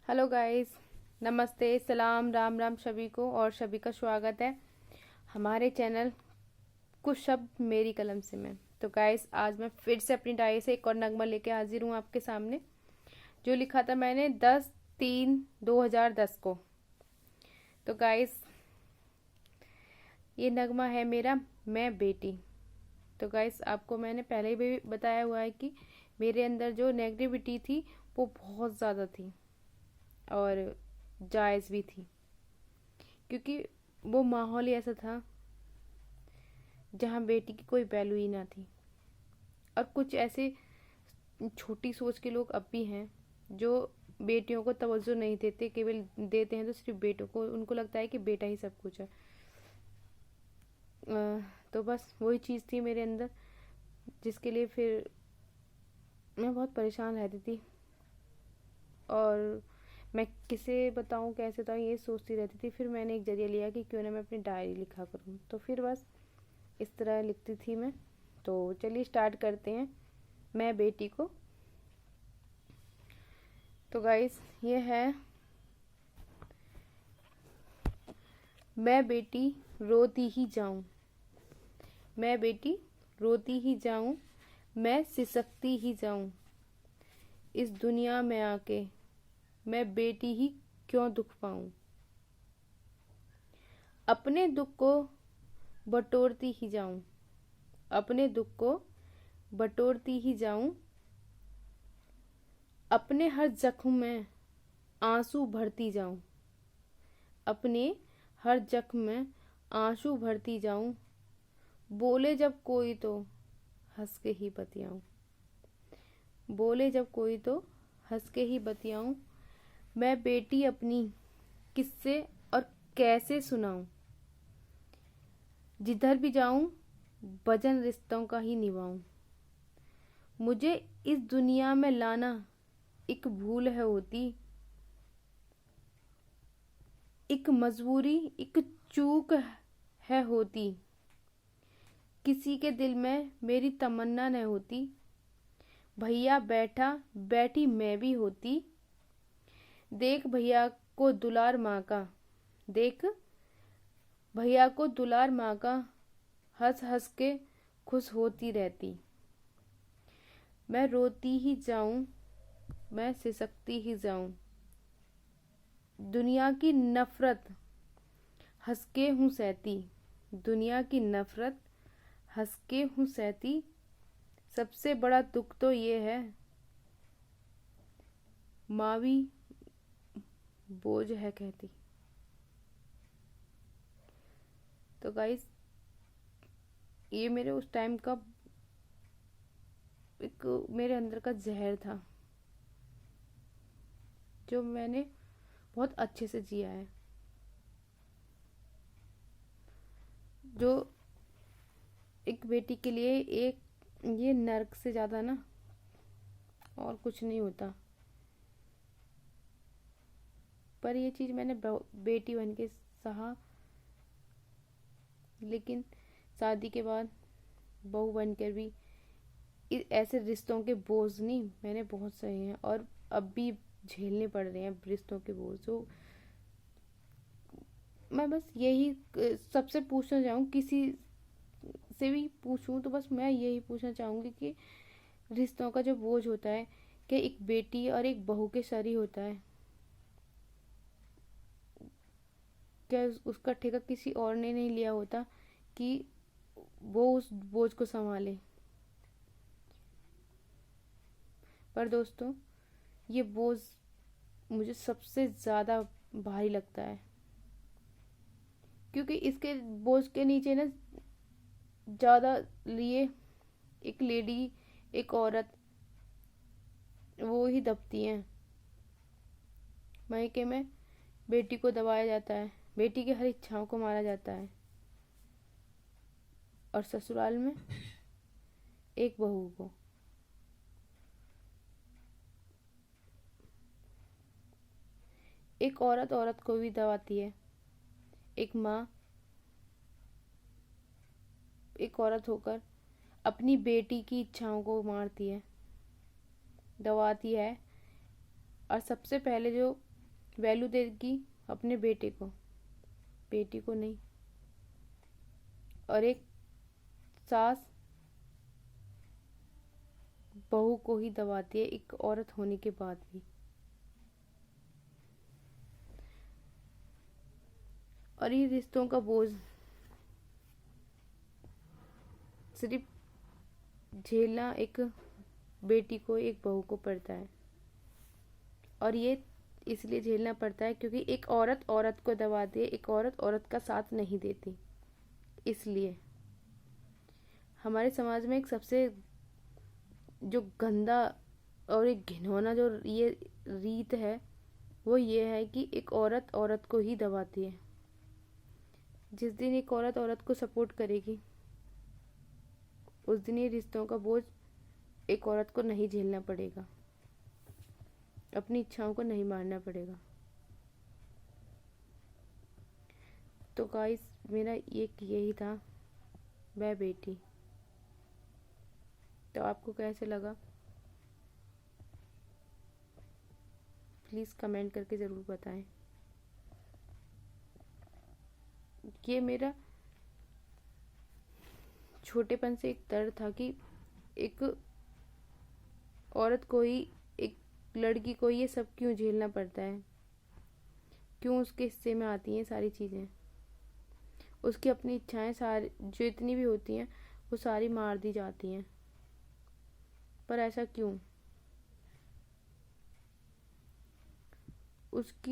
Hello guys, नमस्ते, सलाम, राम राम सभी को और सभी का स्वागत है हमारे चैनल कुछ शब्द मेरी कलम से में। तो गाइस, आज मैं फिर से अपनी डायरी से एक और नगमा लेके हाजिर हूँ आपके सामने, जो लिखा था मैंने 10/3/2010 को। तो गाइस, ये नगमा है मेरा मैं बेटी। तो गाइस, आपको मैंने पहले भी बताया हुआ है कि मेरे अंदर जो नेगेटिविटी थी वो बहुत ज़्यादा थी और जायज़ भी थी, क्योंकि वो माहौल ही ऐसा था जहाँ बेटी की कोई वैल्यू ही ना थी। और कुछ ऐसे छोटी सोच के लोग अब भी हैं जो बेटियों को तवज्जो नहीं देते, केवल देते हैं तो सिर्फ बेटों को। उनको लगता है कि बेटा ही सब कुछ है। तो बस वही चीज़ थी मेरे अंदर, जिसके लिए फिर मैं बहुत परेशान रहती थी और मैं किसे बताऊं कैसे बताऊं ये सोचती रहती थी। फिर मैंने एक जरिया लिया कि क्यों ना मैं अपनी डायरी लिखा करूं। तो फिर बस इस तरह लिखती थी मैं। तो चलिए स्टार्ट करते हैं मैं बेटी को। तो गाइस, ये है मैं बेटी रोती ही जाऊं, मैं बेटी रोती ही जाऊं, मैं सिसकती ही जाऊं। इस दुनिया में आके मैं बेटी ही क्यों दुख पाऊं। अपने दुख को बटोरती ही जाऊं, अपने दुख को बटोरती ही जाऊं। अपने हर जख्म में आंसू भरती जाऊं, अपने हर जख्म में आंसू भरती जाऊं। बोले जब कोई तो हंस के ही बतियाऊं, बोले जब कोई तो हंस के ही बतियाऊं। मैं बेटी अपनी किससे और कैसे सुनाऊं। जिधर भी जाऊं वजन रिश्तों का ही निभाऊं। मुझे इस दुनिया में लाना एक भूल है होती, एक मजबूरी, एक चूक है होती। किसी के दिल में मेरी तमन्ना न होती। भैया बैठा बैठी मैं भी होती। देख भैया को दुलार माँ का, देख भैया को दुलार माँ का, हंस हंस के खुश होती रहती। मैं रोती ही जाऊं, मैं सिसकती ही जाऊं। दुनिया की नफरत हंस के हूँ सहती, दुनिया की नफरत हंस के हूँ सहती। सबसे बड़ा दुख तो ये है माँ भी बोझ है कहती। तो गाइस, ये मेरे उस टाइम का एक मेरे अंदर का जहर था, जो मैंने बहुत अच्छे से जिया है। जो एक बेटी के लिए एक ये नर्क से ज़्यादा ना और कुछ नहीं होता। पर ये चीज़ मैंने बेटी बन के सहा, लेकिन शादी के बाद बहू बनकर भी ऐसे रिश्तों के बोझ नहीं मैंने बहुत सहे हैं और अब भी झेलने पड़ रहे हैं रिश्तों के बोझ। जो मैं बस यही सबसे पूछना चाहूँ, किसी से भी पूछूं तो बस मैं यही पूछना चाहूँगी कि रिश्तों का जो बोझ होता है, क्या एक बेटी और एक बहू के सर ही होता है? क्या उसका ठेका किसी और ने नहीं लिया होता कि वो उस बोझ को संभाले? पर दोस्तों, ये बोझ मुझे सबसे ज़्यादा भारी लगता है, क्योंकि इसके बोझ के नीचे ना ज़्यादा लिए एक लेडी, एक औरत वो ही दबती हैं। मायके में बेटी को दबाया जाता है, बेटी की हर इच्छाओं को मारा जाता है, और ससुराल में एक बहू को। एक औरत औरत को भी दबाती है। एक माँ एक औरत होकर अपनी बेटी की इच्छाओं को मारती है, दबाती है। और सबसे पहले जो वैल्यू देगी अपने बेटे को, बेटी को नहीं। और एक सास बहू को ही दबाती है, एक औरत होने के बाद भी। और ये रिश्तों का बोझ सिर्फ झेलना एक बेटी को, एक बहू को पड़ता है। और ये इसलिए झेलना पड़ता है क्योंकि एक औरत औरत को दबाती है, एक औरत औरत का साथ नहीं देती। इसलिए हमारे समाज में एक सबसे जो गंदा और एक घिनौना जो ये रीत है वो ये है कि एक औरत औरत को ही दबाती है। जिस दिन एक औरत औरत को सपोर्ट करेगी उस दिन ये रिश्तों का बोझ एक औरत को नहीं झेलना पड़ेगा, अपनी इच्छाओं को नहीं मारना पड़ेगा। तो गाइस मेरा यही था वह बेटी। तो आपको कैसे लगा प्लीज़ कमेंट करके ज़रूर बताएं। ये मेरा छोटेपन से एक दर्द था कि एक औरत को ही, एक लड़की को ये सब क्यों झेलना पड़ता है, क्यों उसके हिस्से में आती हैं सारी चीज़ें। उसकी अपनी इच्छाएं सारी जो इतनी भी होती हैं वो सारी मार दी जाती हैं। पर ऐसा क्यों? उसकी